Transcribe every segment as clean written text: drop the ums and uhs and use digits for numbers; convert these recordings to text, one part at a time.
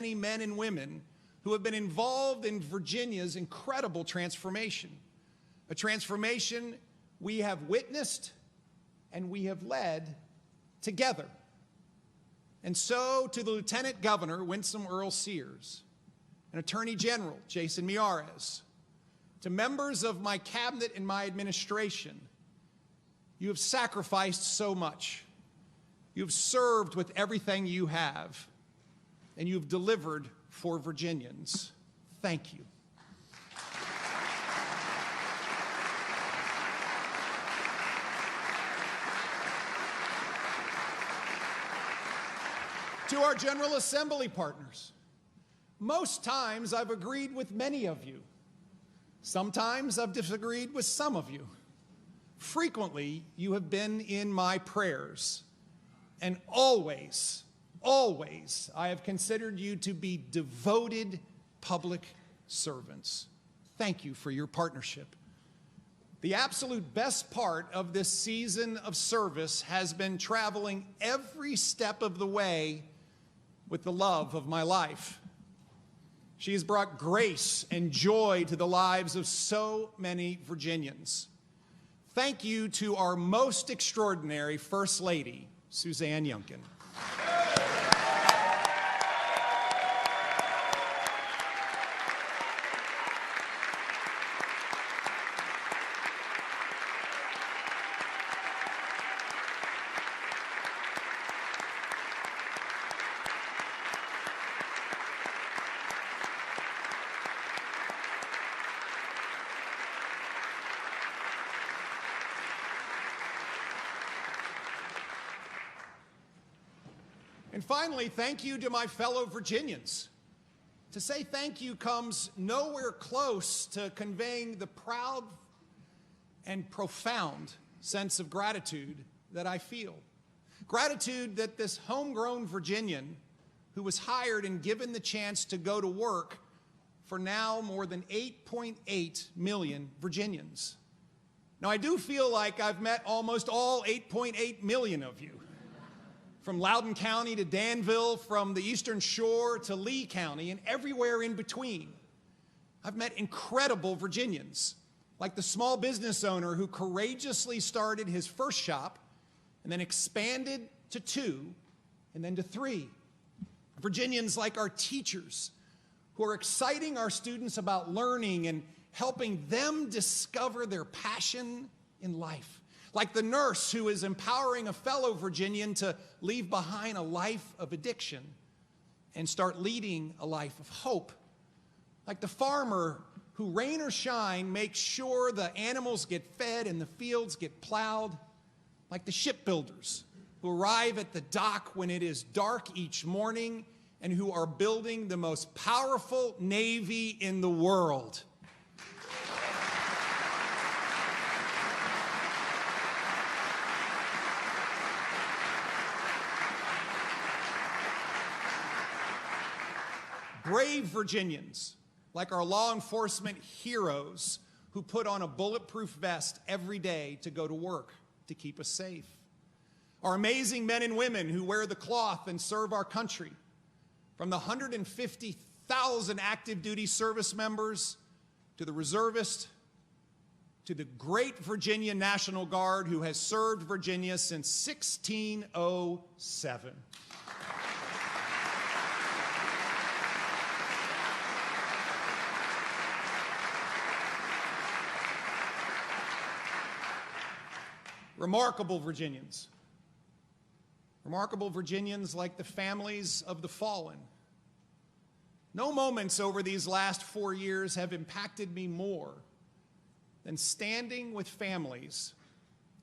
many men and women who have been involved in Virginia's incredible transformation, a transformation we have witnessed and we have led together. And so to the Lieutenant Governor, Winsome Earl Sears, and Attorney General, Jason Miyares, to members of my cabinet and my administration, you have sacrificed so much. You have served with everything you have, and you have delivered for Virginians. Thank you. To our General Assembly partners, most times I've agreed with many of you. Sometimes I've disagreed with some of you. Frequently, you have been in my prayers, and always, always, I have considered you to be devoted public servants. Thank you for your partnership. The absolute best part of this season of service has been traveling every step of the way with the love of my life. She has brought grace and joy to the lives of so many Virginians. Thank you to our most extraordinary First Lady, Suzanne Youngkin. And finally, thank you to my fellow Virginians. To say thank you comes nowhere close to conveying the proud and profound sense of gratitude that I feel. Gratitude that this homegrown Virginian, who was hired and given the chance to go to work for now more than 8.8 million Virginians. Now, I do feel like I've met almost all 8.8 million of you. From Loudoun County to Danville, from the Eastern Shore to Lee County, and everywhere in between. I've met incredible Virginians, like the small business owner who courageously started his first shop and then expanded to 2 and then to 3. Virginians like our teachers who are exciting our students about learning and helping them discover their passion in life. Like the nurse who is empowering a fellow Virginian to leave behind a life of addiction and start leading a life of hope. Like the farmer who, rain or shine, makes sure the animals get fed and the fields get plowed. Like the shipbuilders who arrive at the dock when it is dark each morning and who are building the most powerful navy in the world. Brave Virginians, like our law enforcement heroes who put on a bulletproof vest every day to go to work to keep us safe. Our amazing men and women who wear the cloth and serve our country, from the 150,000 active duty service members to the reservists, to the great Virginia National Guard who has served Virginia since 1607. Remarkable Virginians. Remarkable Virginians like the families of the fallen. No moments over these last 4 years have impacted me more than standing with families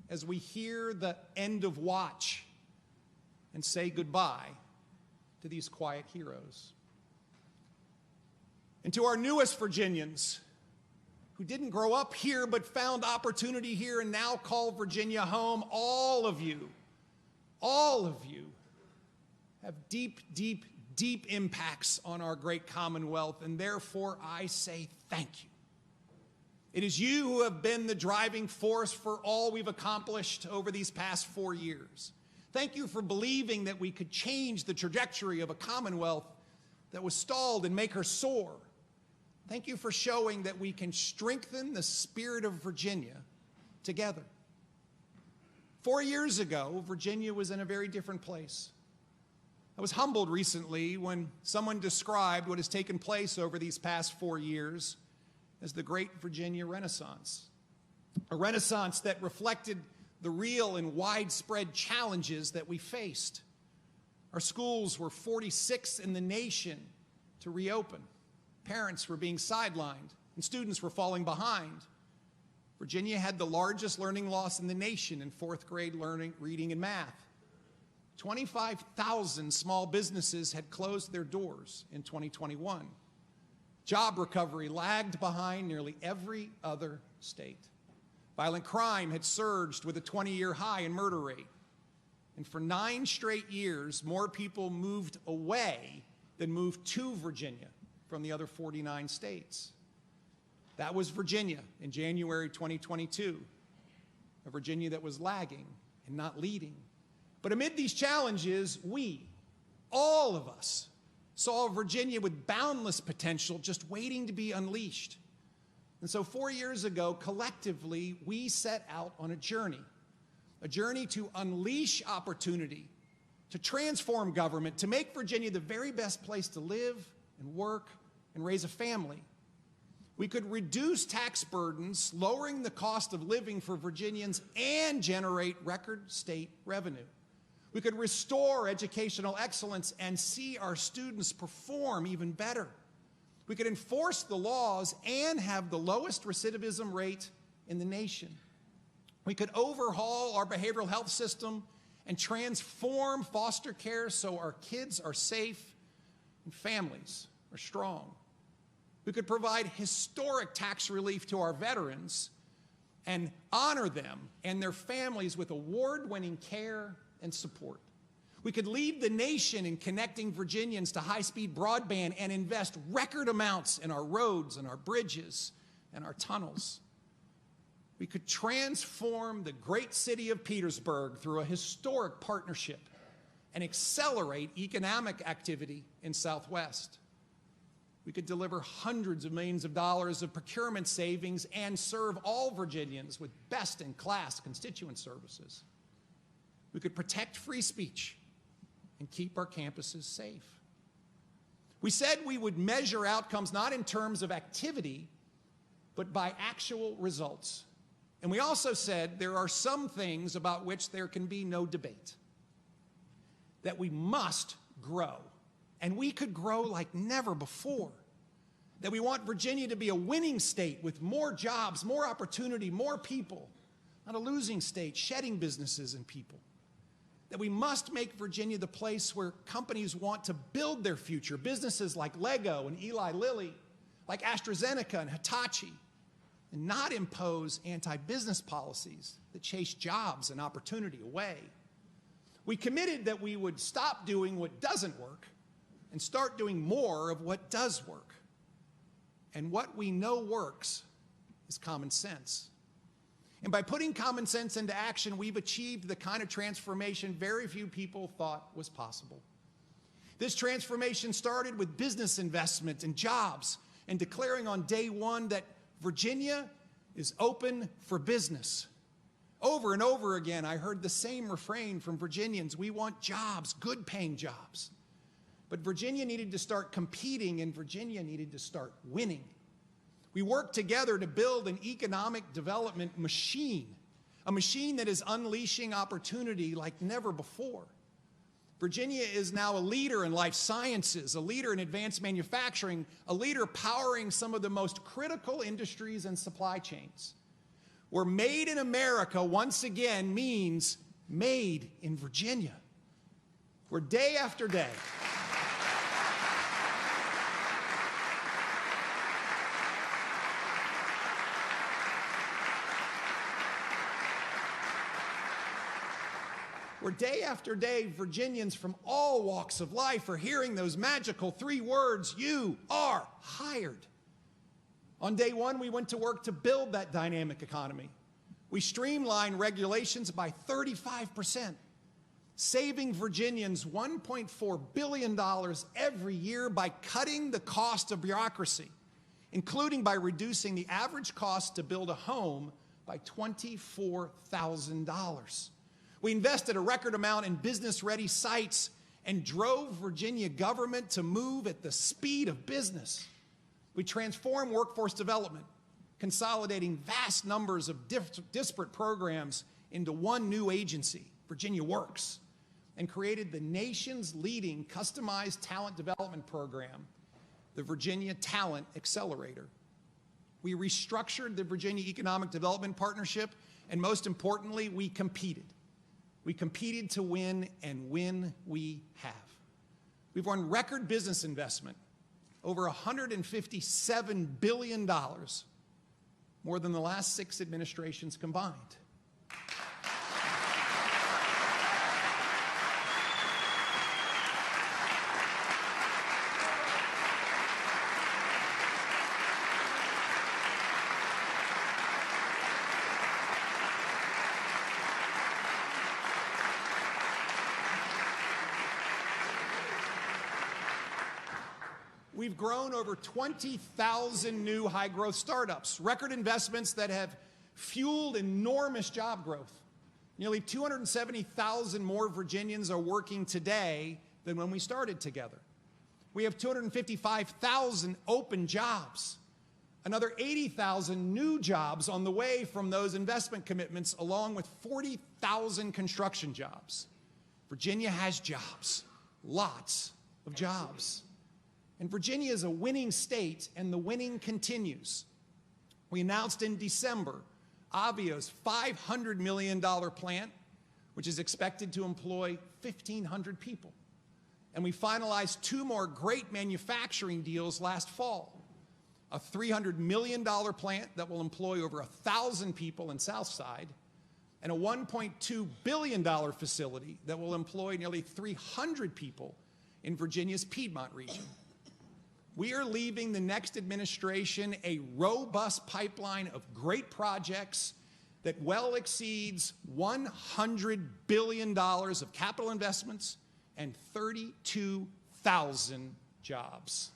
as we hear the end of watch and say goodbye to these quiet heroes. And to our newest Virginians, who didn't grow up here but found opportunity here and now call Virginia home, all of you have deep, deep, deep impacts on our great Commonwealth, and therefore I say thank you. It is you who have been the driving force for all we've accomplished over these past 4 years. Thank you for believing that we could change the trajectory of a Commonwealth that was stalled and make her soar. Thank you for showing that we can strengthen the spirit of Virginia together. 4 years ago, Virginia was in a very different place. I was humbled recently when someone described what has taken place over these past 4 years as the Great Virginia Renaissance. A renaissance that reflected the real and widespread challenges that we faced. Our schools were 46th in the nation to reopen. Parents were being sidelined, and students were falling behind. Virginia had the largest learning loss in the nation in 4th grade learning, reading, and math. 25,000 small businesses had closed their doors in 2021. Job recovery lagged behind nearly every other state. Violent crime had surged with a 20-year high in murder rate. And for 9 straight years, more people moved away than moved to Virginia from the other 49 states. That was Virginia in January 2022, a Virginia that was lagging and not leading. But amid these challenges, we, all of us, saw a Virginia with boundless potential just waiting to be unleashed. And so 4 years ago, collectively, we set out on a journey to unleash opportunity, to transform government, to make Virginia the very best place to live and work and raise a family. We could reduce tax burdens, lowering the cost of living for Virginians, and generate record state revenue. We could restore educational excellence and see our students perform even better. We could enforce the laws and have the lowest recidivism rate in the nation. We could overhaul our behavioral health system and transform foster care so our kids are safe and families are strong. We could provide historic tax relief to our veterans and honor them and their families with award-winning care and support. We could lead the nation in connecting Virginians to high-speed broadband and invest record amounts in our roads and our bridges and our tunnels. We could transform the great city of Petersburg through a historic partnership and accelerate economic activity in Southwest. We could deliver hundreds of millions of dollars of procurement savings and serve all Virginians with best-in-class constituent services. We could protect free speech and keep our campuses safe. We said we would measure outcomes not in terms of activity, but by actual results. And we also said there are some things about which there can be no debate, that we must grow, and we could grow like never before, that we want Virginia to be a winning state with more jobs, more opportunity, more people, not a losing state, shedding businesses and people, that we must make Virginia the place where companies want to build their future, businesses like Lego and Eli Lilly, like AstraZeneca and Hitachi, and not impose anti-business policies that chase jobs and opportunity away. We committed that we would stop doing what doesn't work and start doing more of what does work. And what we know works is common sense. And by putting common sense into action, we've achieved the kind of transformation very few people thought was possible. This transformation started with business investment and jobs and declaring on day one that Virginia is open for business. Over and over again, I heard the same refrain from Virginians: we want jobs, good paying jobs. But Virginia needed to start competing, and Virginia needed to start winning. We worked together to build an economic development machine, a machine that is unleashing opportunity like never before. Virginia is now a leader in life sciences, a leader in advanced manufacturing, a leader powering some of the most critical industries and supply chains. Where made in America once again means made in Virginia. Where day after day, Virginians from all walks of life are hearing those magical 3 words: you are hired. On day one, we went to work to build that dynamic economy. We streamlined regulations by 35%. saving Virginians $1.4 billion every year by cutting the cost of bureaucracy, including by reducing the average cost to build a home by $24,000. We invested a record amount in business-ready sites and drove Virginia government to move at the speed of business. We transformed workforce development, consolidating vast numbers of disparate programs into one new agency, Virginia Works, and created the nation's leading customized talent development program, the Virginia Talent Accelerator. We restructured the Virginia Economic Development Partnership, and most importantly, we competed. We competed to win, and win we have. We've won record business investment, over $157 billion, more than the last 6 administrations combined. We've grown over 20,000 new high-growth startups, record investments that have fueled enormous job growth. Nearly 270,000 more Virginians are working today than when we started together. We have 255,000 open jobs, another 80,000 new jobs on the way from those investment commitments, along with 40,000 construction jobs. Virginia has jobs, lots of jobs. And Virginia is a winning state, and the winning continues. We announced in December Avio's $500 million plant, which is expected to employ 1,500 people. And we finalized 2 more great manufacturing deals last fall. A $300 million plant that will employ over 1,000 people in Southside, and a $1.2 billion facility that will employ nearly 300 people in Virginia's Piedmont region. We are leaving the next administration a robust pipeline of great projects that well exceeds $100 billion of capital investments and 32,000 jobs.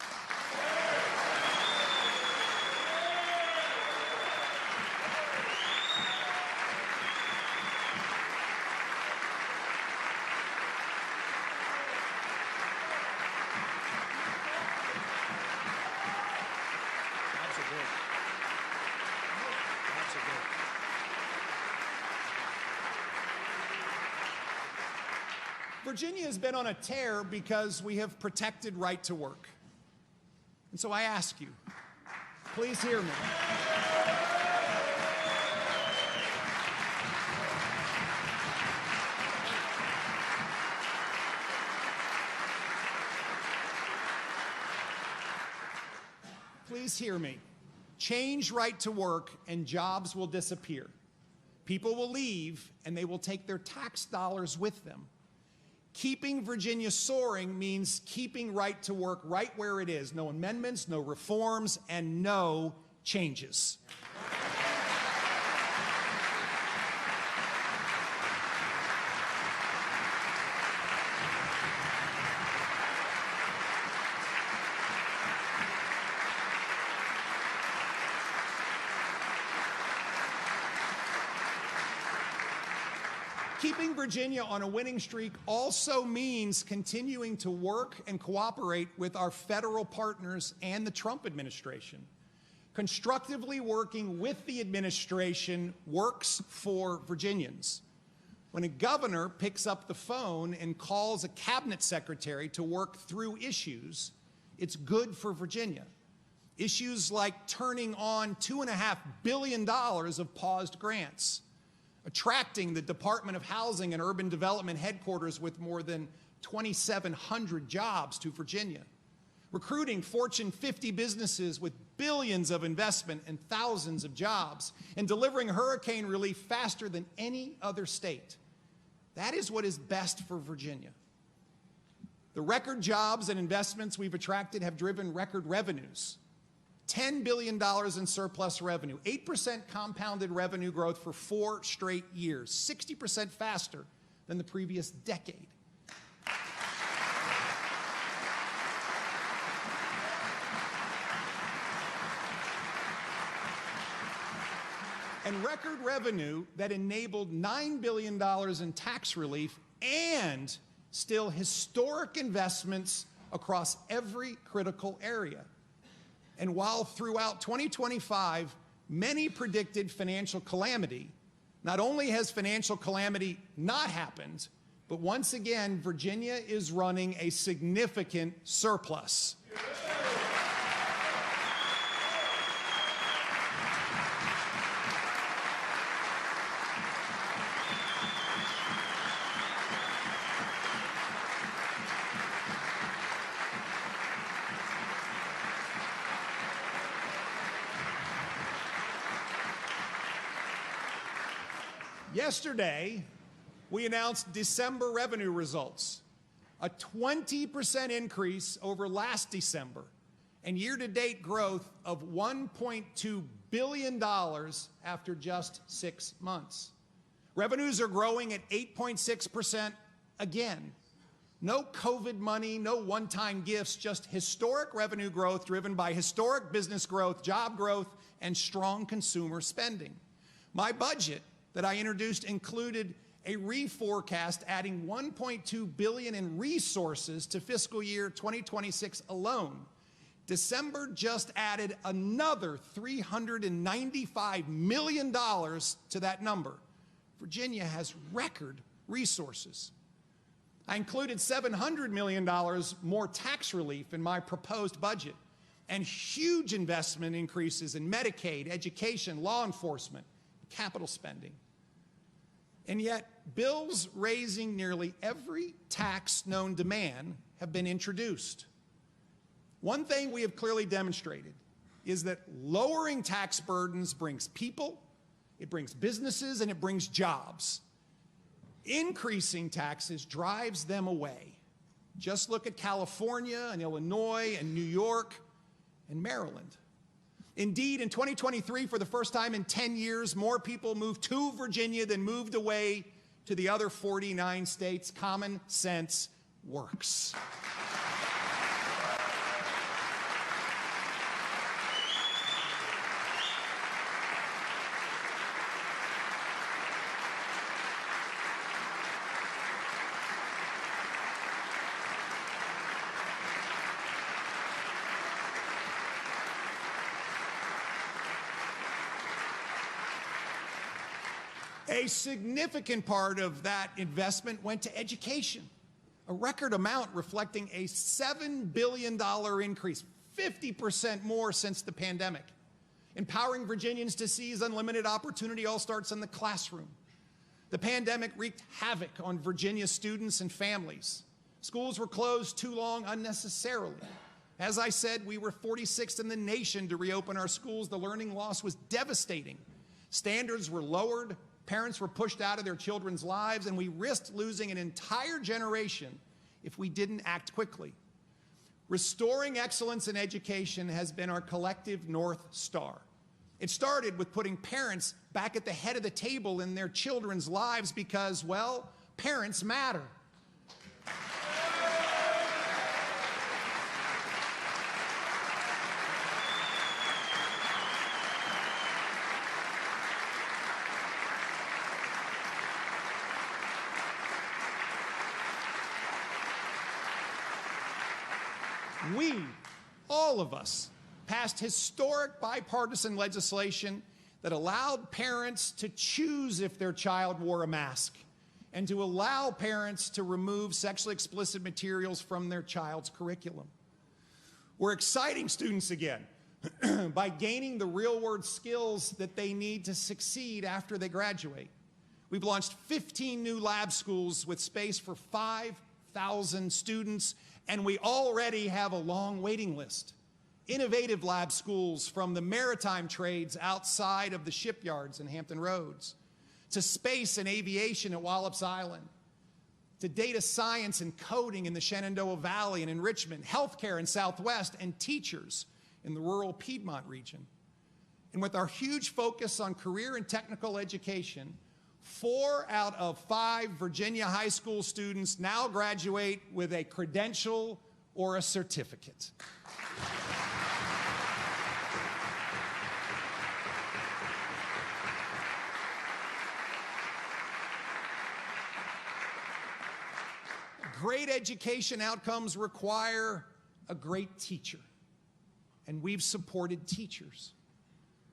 Virginia has been on a tear because we have protected right to work. And so I ask you, please hear me. Please hear me. Change right to work and jobs will disappear. People will leave and they will take their tax dollars with them. Keeping Virginia soaring means keeping right to work right where it is. No amendments, no reforms, and no changes. Keeping Virginia on a winning streak also means continuing to work and cooperate with our federal partners and the Trump administration. Constructively working with the administration works for Virginians. When a governor picks up the phone and calls a cabinet secretary to work through issues, it's good for Virginia. Issues like turning on $2.5 billion of paused grants, attracting the Department of Housing and Urban Development headquarters with more than 2,700 jobs to Virginia, recruiting Fortune 50 businesses with billions of investment and thousands of jobs, and delivering hurricane relief faster than any other state. That is what is best for Virginia. The record jobs and investments we've attracted have driven record revenues. $10 billion in surplus revenue, 8% compounded revenue growth for 4 straight years, 60% faster than the previous decade. And record revenue that enabled $9 billion in tax relief and still historic investments across every critical area. And while throughout 2025, many predicted financial calamity, not only has financial calamity not happened, but once again, Virginia is running a significant surplus. Yesterday, we announced December revenue results, a 20% increase over last December, and year-to-date growth of $1.2 billion after just 6 months. Revenues are growing at 8.6% again. No COVID money, no one-time gifts, just historic revenue growth driven by historic business growth, job growth, and strong consumer spending. My budget that I introduced included a reforecast adding $1.2 billion in resources to fiscal year 2026 alone. December just added another $395 million to that number. Virginia has record resources. I included $700 million more tax relief in my proposed budget and huge investment increases in Medicaid, education, law enforcement, capital spending. And yet, bills raising nearly every tax known to man have been introduced. One thing we have clearly demonstrated is that lowering tax burdens brings people, it brings businesses, and it brings jobs. Increasing taxes drives them away. Just look at California and Illinois and New York and Maryland. Indeed, in 2023, for the first time in 10 years, more people moved to Virginia than moved away to the other 49 states. Common sense works. A significant part of that investment went to education, a record amount reflecting a $7 billion increase, 50% more since the pandemic. Empowering Virginians to seize unlimited opportunity all starts in the classroom. The pandemic wreaked havoc on Virginia students and families. Schools were closed too long unnecessarily. As I said, we were 46th in the nation to reopen our schools. The learning loss was devastating. Standards were lowered. Parents were pushed out of their children's lives, and we risked losing an entire generation if we didn't act quickly. Restoring excellence in education has been our collective North Star. It started with putting parents back at the head of the table in their children's lives because, well, parents matter. We, all of us, passed historic bipartisan legislation that allowed parents to choose if their child wore a mask and to allow parents to remove sexually explicit materials from their child's curriculum. We're exciting students again by gaining the real-world skills that they need to succeed after they graduate. We've launched 15 new lab schools with space for 5,000 students, and we already have a long waiting list. Innovative lab schools from the maritime trades outside of the shipyards in Hampton Roads, to space and aviation at Wallops Island, to data science and coding in the Shenandoah Valley and in Richmond, healthcare in Southwest, and teachers in the rural Piedmont region. And with our huge focus on career and technical education, 4 out of 5 Virginia high school students now graduate with a credential or a certificate. Great education outcomes require a great teacher, and we've supported teachers.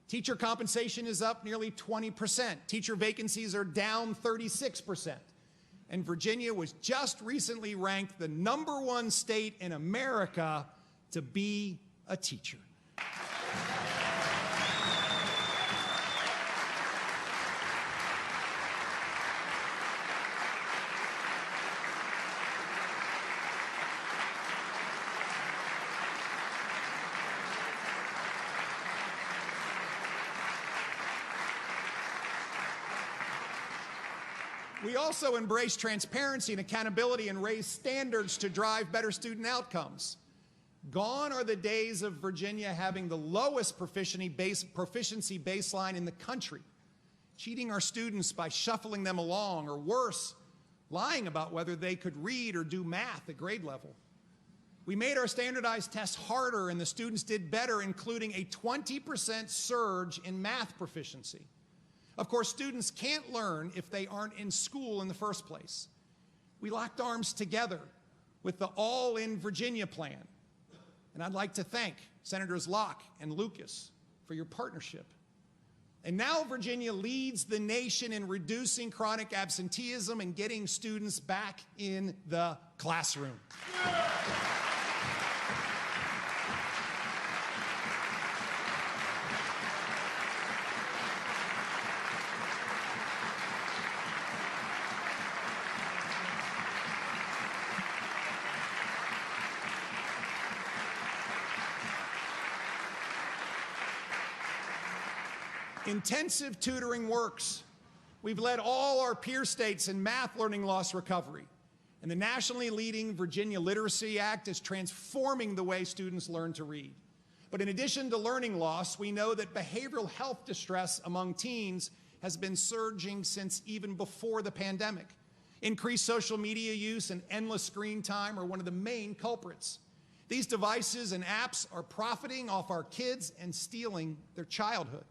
Teacher compensation is up nearly 20%. Teacher vacancies are down 36%. And Virginia was just recently ranked the #1 state in America to be a teacher. We also embrace transparency and accountability and raise standards to drive better student outcomes. Gone are the days of Virginia having the lowest proficiency baseline in the country, cheating our students by shuffling them along, or worse, lying about whether they could read or do math at grade level. We made our standardized tests harder, and the students did better, including a 20% surge in math proficiency. Of course, students can't learn if they aren't in school in the first place. We locked arms together with the All in Virginia plan. And I'd like to thank Senators Locke and Lucas for your partnership. And now Virginia leads the nation in reducing chronic absenteeism and getting students back in the classroom. Intensive tutoring works. We've led all our peer states in math learning loss recovery. And the nationally leading Virginia Literacy Act is transforming the way students learn to read. But in addition to learning loss, we know that behavioral health distress among teens has been surging since even before the pandemic. Increased social media use and endless screen time are one of the main culprits. These devices and apps are profiting off our kids and stealing their childhood.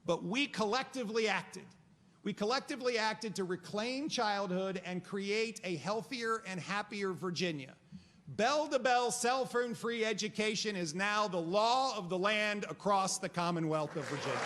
But we collectively acted. We collectively acted to reclaim childhood and create a healthier and happier Virginia. Bell-to-bell cell phone-free education is now the law of the land across the Commonwealth of Virginia.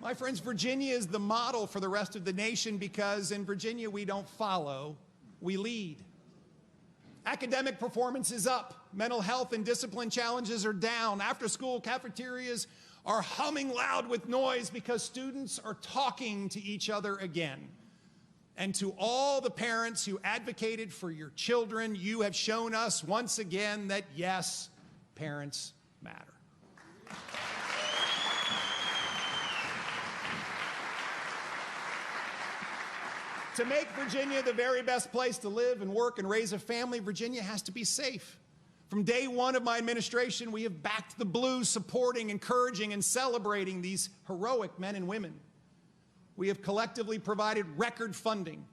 My friends, Virginia is the model for the rest of the nation because in Virginia we don't follow, we lead. Academic performance is up. Mental health and discipline challenges are down. After-school cafeterias are humming loud with noise because students are talking to each other again. And to all the parents who advocated for your children, you have shown us once again that yes, parents matter. To make Virginia the very best place to live and work and raise a family, Virginia has to be safe. From day one of my administration, we have backed the Blues, supporting, encouraging, and celebrating these heroic men and women. We have collectively provided record funding.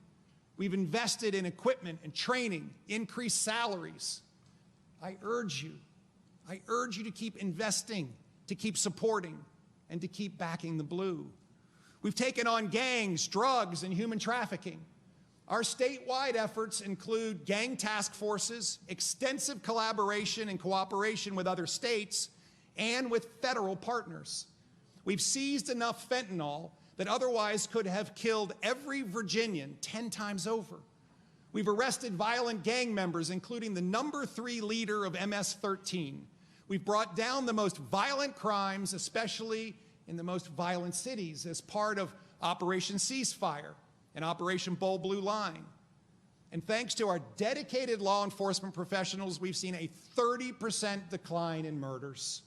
We've invested in equipment and training, increased salaries. I urge you to keep investing, to keep supporting, and to keep backing the Blue. We've taken on gangs, drugs, and human trafficking. Our statewide efforts include gang task forces, extensive collaboration and cooperation with other states, and with federal partners. We've seized enough fentanyl that otherwise could have killed every Virginian 10 times over. We've arrested violent gang members, including the #3 leader of MS-13. We've brought down the most violent crimes, especially in the most violent cities, as part of Operation Ceasefire and Operation Bold Blue Line. And thanks to our dedicated law enforcement professionals, we've seen a 30% decline in murders.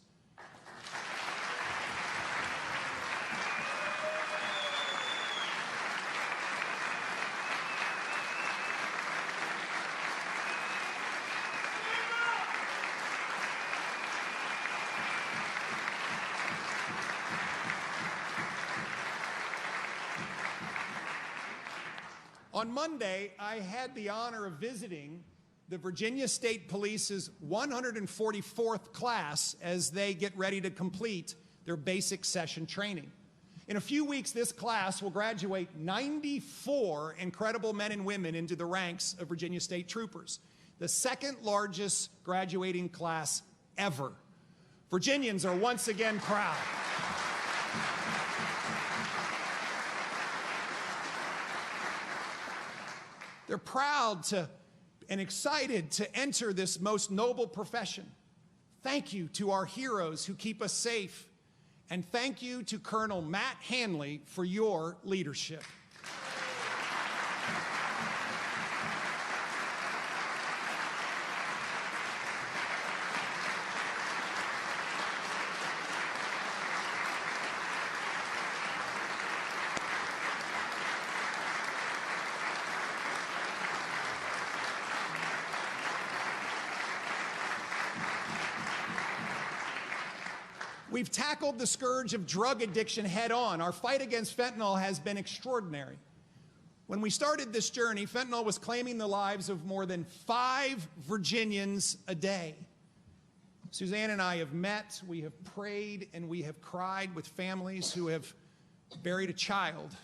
On Monday, I had the honor of visiting the Virginia State Police's 144th class as they get ready to complete their basic session training. In a few weeks, this class will graduate 94 incredible men and women into the ranks of Virginia State Troopers, the second largest graduating class ever. Virginians are once again proud. They're proud and excited to enter this most noble profession. Thank you to our heroes who keep us safe. And thank you to Colonel Matt Hanley for your leadership. We've tackled the scourge of drug addiction head on. Our fight against fentanyl has been extraordinary. When we started this journey, fentanyl was claiming the lives of more than 5 Virginians a day. Suzanne and I have met, we have prayed, and we have cried with families who have buried a child,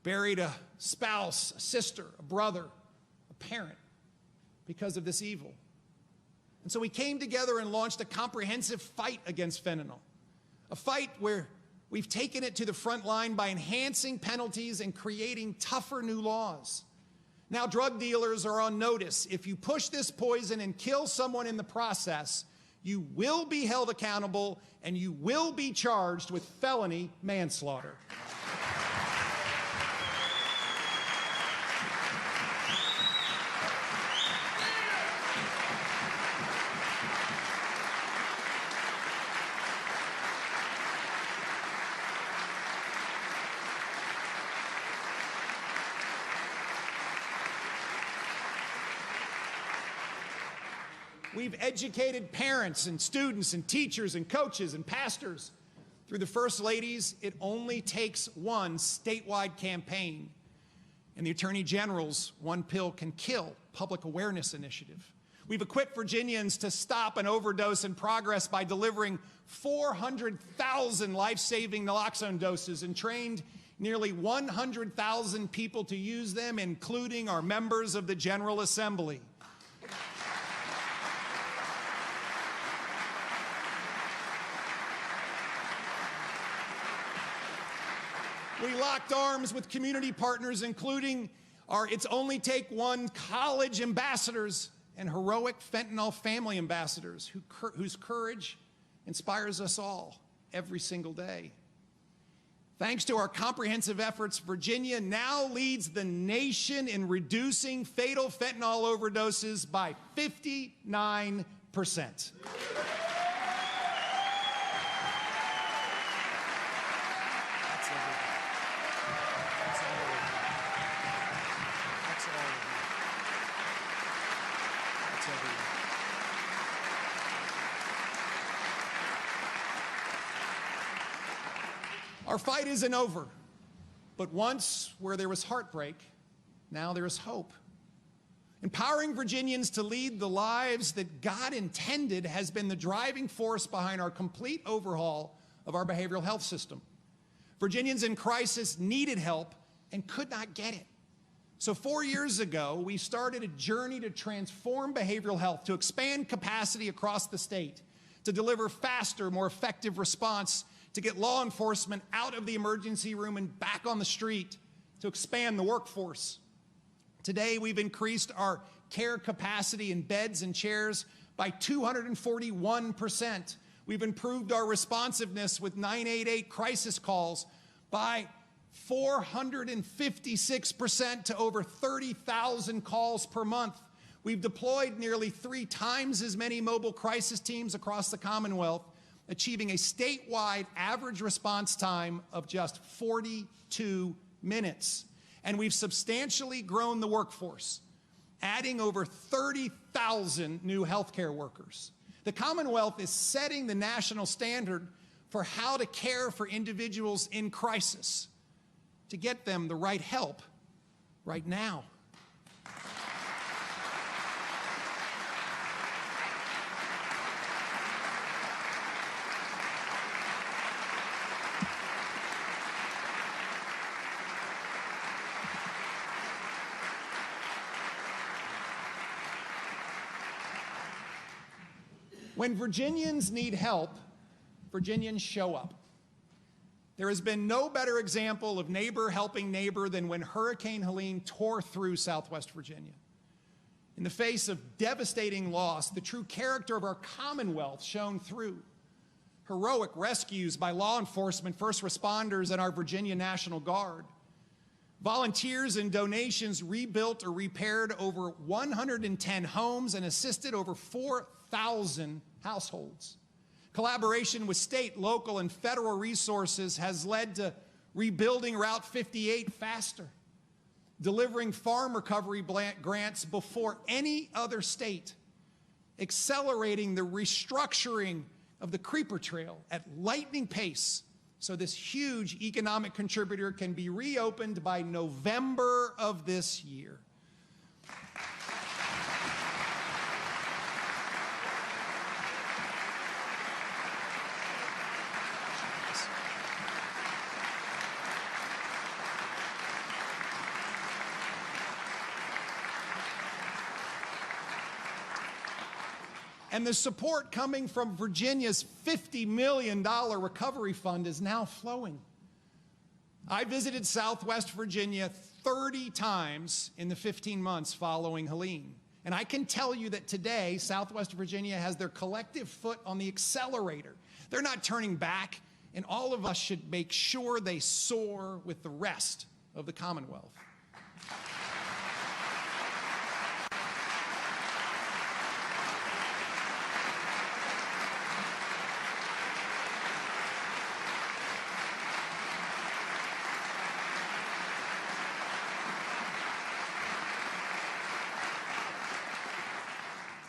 buried a spouse, a sister, a brother, a parent because of this evil. And so we came together and launched a comprehensive fight against fentanyl, a fight where we've taken it to the front line by enhancing penalties and creating tougher new laws. Now drug dealers are on notice. If you push this poison and kill someone in the process, you will be held accountable and you will be charged with felony manslaughter. We've educated parents and students and teachers and coaches and pastors. Through the First Lady's It Only Takes One statewide campaign and the Attorney General's One Pill Can Kill public awareness initiative. We've equipped Virginians to stop an overdose in progress by delivering 400,000 life-saving naloxone doses and trained nearly 100,000 people to use them, including our members of the General Assembly. We locked arms with community partners, including our It's Only Take One college ambassadors and heroic fentanyl family ambassadors whose courage inspires us all every single day. Thanks to our comprehensive efforts, Virginia now leads the nation in reducing fatal fentanyl overdoses by 59%. Our fight isn't over, but once where there was heartbreak, now there is hope. Empowering Virginians to lead the lives that God intended has been the driving force behind our complete overhaul of our behavioral health system. Virginians in crisis needed help and could not get it. So 4 years ago, we started a journey to transform behavioral health, to expand capacity across the state, to deliver faster, more effective response, to get law enforcement out of the emergency room and back on the street, to expand the workforce. Today, we've increased our care capacity in beds and chairs by 241%. We've improved our responsiveness with 988 crisis calls by 456% to over 30,000 calls per month. We've deployed nearly 3 times as many mobile crisis teams across the Commonwealth, achieving a statewide average response time of just 42 minutes. And we've substantially grown the workforce, adding over 30,000 new healthcare workers. The Commonwealth is setting the national standard for how to care for individuals in crisis, to get them the right help right now. When Virginians need help, Virginians show up. There has been no better example of neighbor helping neighbor than when Hurricane Helene tore through Southwest Virginia. In the face of devastating loss, the true character of our Commonwealth shone through. Heroic rescues by law enforcement, first responders, and our Virginia National Guard. Volunteers and donations rebuilt or repaired over 110 homes and assisted over 4,000 households. Collaboration with state, local, and federal resources has led to rebuilding Route 58 faster, delivering farm recovery grants before any other state, accelerating the restructuring of the Creeper Trail at lightning pace so this huge economic contributor can be reopened by November of this year. And the support coming from Virginia's $50 million recovery fund is now flowing. I visited Southwest Virginia 30 times in the 15 months following Helene. And I can tell you that today, Southwest Virginia has their collective foot on the accelerator. They're not turning back, and all of us should make sure they soar with the rest of the Commonwealth.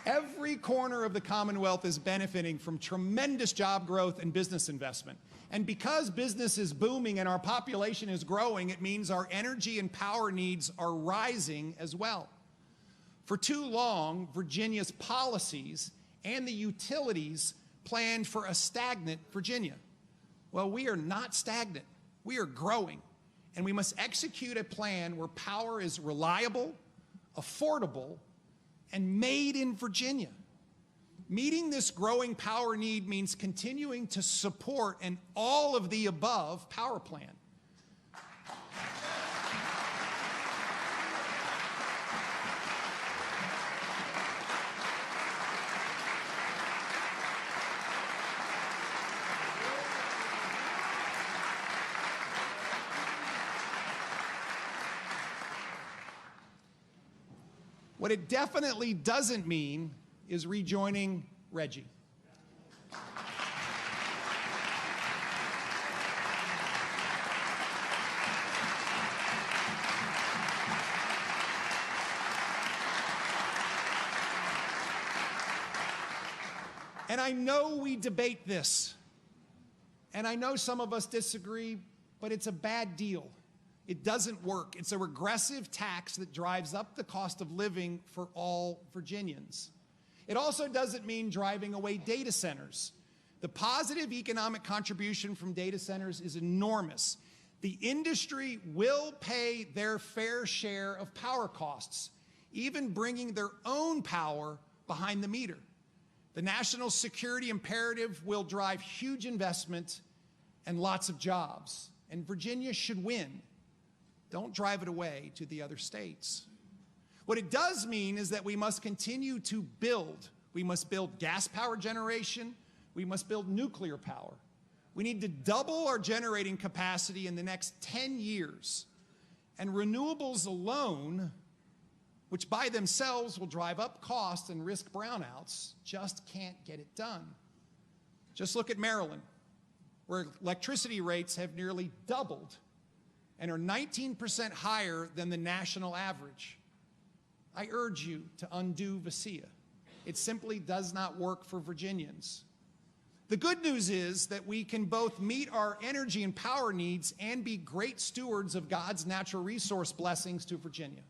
Every corner of the Commonwealth is benefiting from tremendous job growth and business investment. And because business is booming and our population is growing, it means our energy and power needs are rising as well. For too long, Virginia's policies and the utilities planned for a stagnant Virginia. Well, we are not stagnant. We are growing. And we must execute a plan where power is reliable, affordable, and made in Virginia. Meeting this growing power need means continuing to support an all of the above power plan. What it definitely doesn't mean is rejoining Reggie. And I know we debate this, and I know some of us disagree, but it's a bad deal. It doesn't work. It's a regressive tax that drives up the cost of living for all Virginians. It also doesn't mean driving away data centers. The positive economic contribution from data centers is enormous. The industry will pay their fair share of power costs, even bringing their own power behind the meter. The national security imperative will drive huge investment and lots of jobs, and Virginia should win. Don't drive it away to the other states. What it does mean is that we must continue to build. We must build gas power generation. We must build nuclear power. We need to double our generating capacity in the next 10 years. And renewables alone, which by themselves will drive up costs and risk brownouts, just can't get it done. Just look at Maryland, where electricity rates have nearly doubled and are 19% higher than the national average. I urge you to undo WTCA. It simply does not work for Virginians. The good news is that we can both meet our energy and power needs and be great stewards of God's natural resource blessings to Virginia.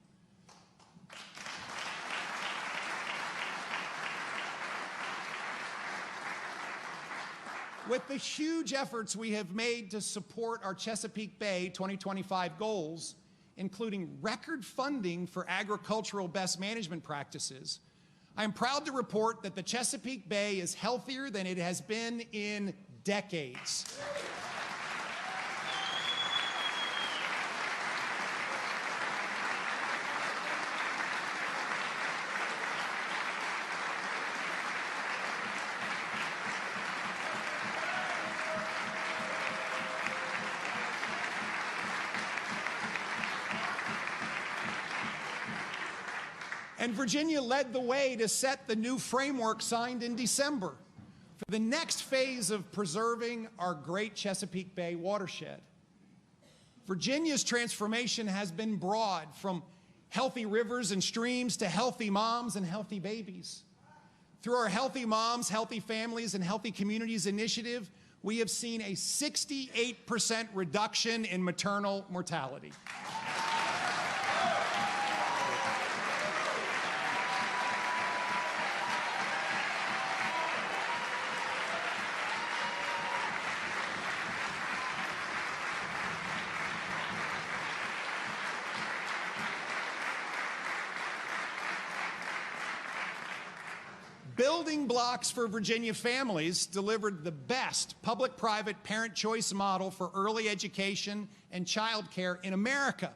With the huge efforts we have made to support our Chesapeake Bay 2025 goals, including record funding for agricultural best management practices, I am proud to report that the Chesapeake Bay is healthier than it has been in decades. And Virginia led the way to set the new framework signed in December for the next phase of preserving our great Chesapeake Bay watershed. Virginia's transformation has been broad, from healthy rivers and streams to healthy moms and healthy babies. Through our Healthy Moms, Healthy Families, and Healthy Communities initiative, we have seen a 68% reduction in maternal mortality. Building blocks for Virginia families delivered the best public-private parent choice model for early education and childcare in America,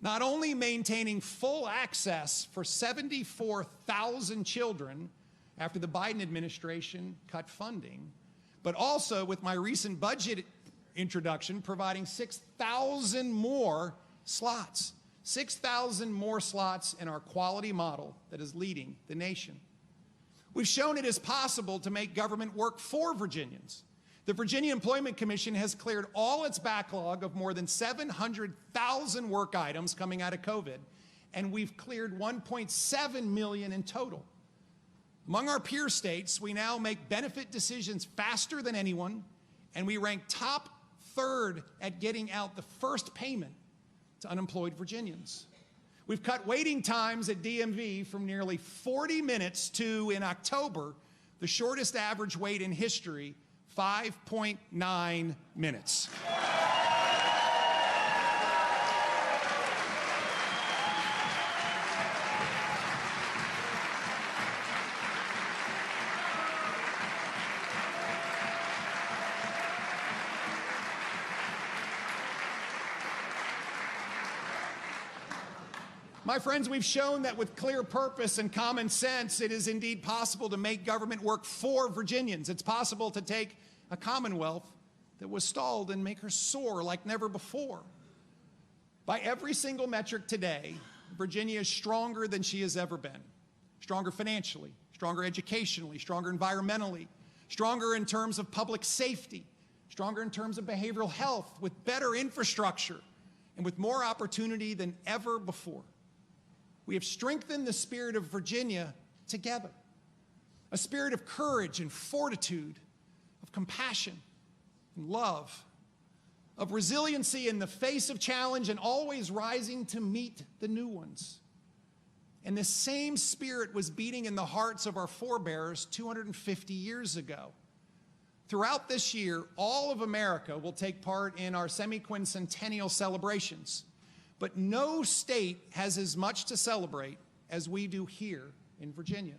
not only maintaining full access for 74,000 children after the Biden administration cut funding, but also, with my recent budget introduction, providing 6,000 more slots. 6,000 more slots in our quality model that is leading the nation. We've shown it is possible to make government work for Virginians. The Virginia Employment Commission has cleared all its backlog of more than 700,000 work items coming out of COVID, and we've cleared 1.7 million in total. Among our peer states, we now make benefit decisions faster than anyone, and we rank top third at getting out the first payment to unemployed Virginians. We've cut waiting times at DMV from nearly 40 minutes to, in October, the shortest average wait in history, 5.9 minutes. My friends, we've shown that with clear purpose and common sense, it is indeed possible to make government work for Virginians. It's possible to take a Commonwealth that was stalled and make her soar like never before. By every single metric today, Virginia is stronger than she has ever been. Stronger financially, stronger educationally, stronger environmentally, stronger in terms of public safety, stronger in terms of behavioral health, with better infrastructure, and with more opportunity than ever before. We have strengthened the spirit of Virginia together, a spirit of courage and fortitude, of compassion and love, of resiliency in the face of challenge and always rising to meet the new ones. And this same spirit was beating in the hearts of our forebears 250 years ago. Throughout this year, all of America will take part in our semi-quincentennial celebrations. But no state has as much to celebrate as we do here in Virginia.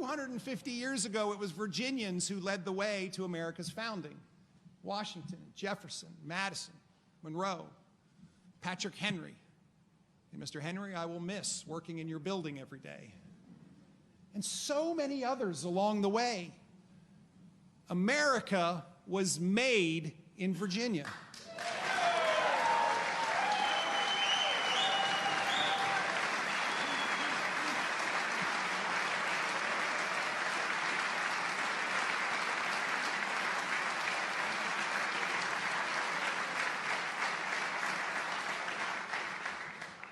250 years ago, it was Virginians who led the way to America's founding. Washington, Jefferson, Madison, Monroe, Patrick Henry. And Mr. Henry, I will miss working in your building every day. And so many others along the way. America was made in Virginia.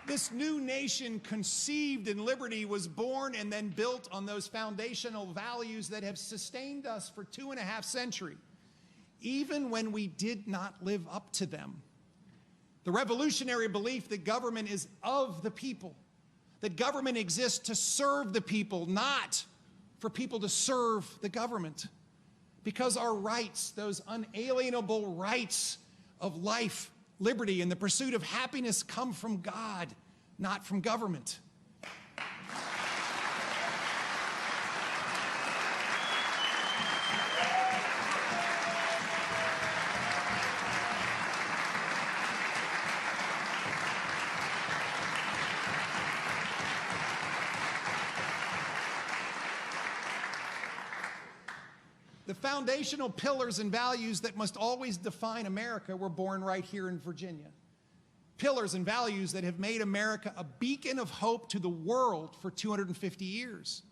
This new nation conceived in liberty was born and then built on those foundational values that have sustained us for 2.5 centuries, even when we did not live up to them. The revolutionary belief that government is of the people, that government exists to serve the people, not for people to serve the government. Because our rights, those unalienable rights of life, liberty, and the pursuit of happiness come from God, not from government. The foundational pillars and values that must always define America were born right here in Virginia. Pillars and values that have made America a beacon of hope to the world for 250 years.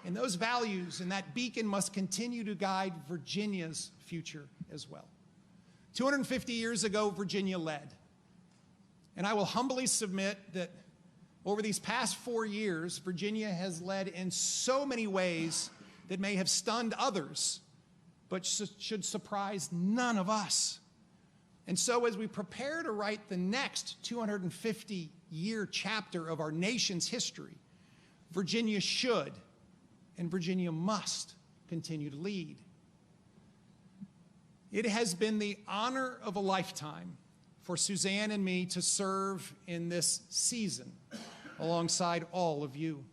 And those values and that beacon must continue to guide Virginia's future as well. 250 years ago, Virginia led. And I will humbly submit that over these past 4 years, Virginia has led in so many ways that may have stunned others, but should surprise none of us. And so as we prepare to write the next 250-year chapter of our nation's history, Virginia should and Virginia must continue to lead. It has been the honor of a lifetime for Suzanne and me to serve in this season alongside all of you.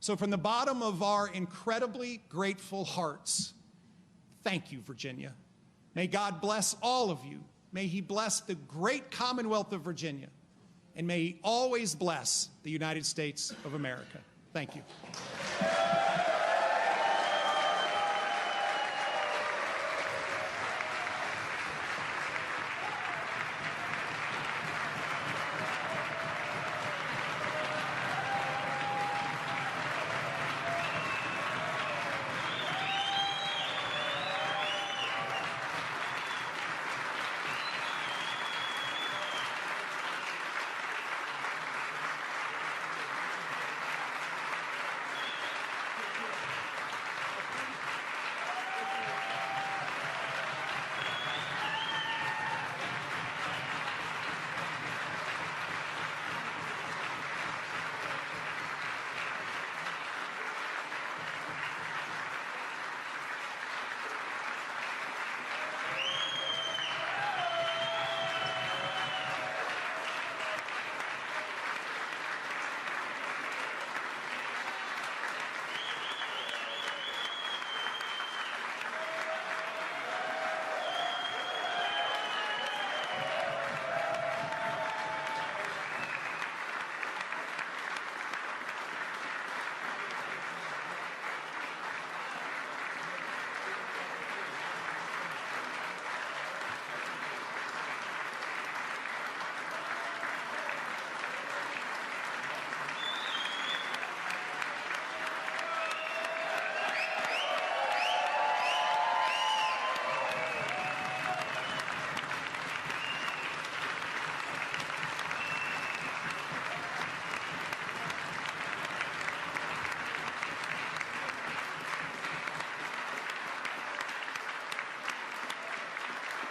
So from the bottom of our incredibly grateful hearts, thank you, Virginia. May God bless all of you. May He bless the great Commonwealth of Virginia. And may He always bless the United States of America. Thank you.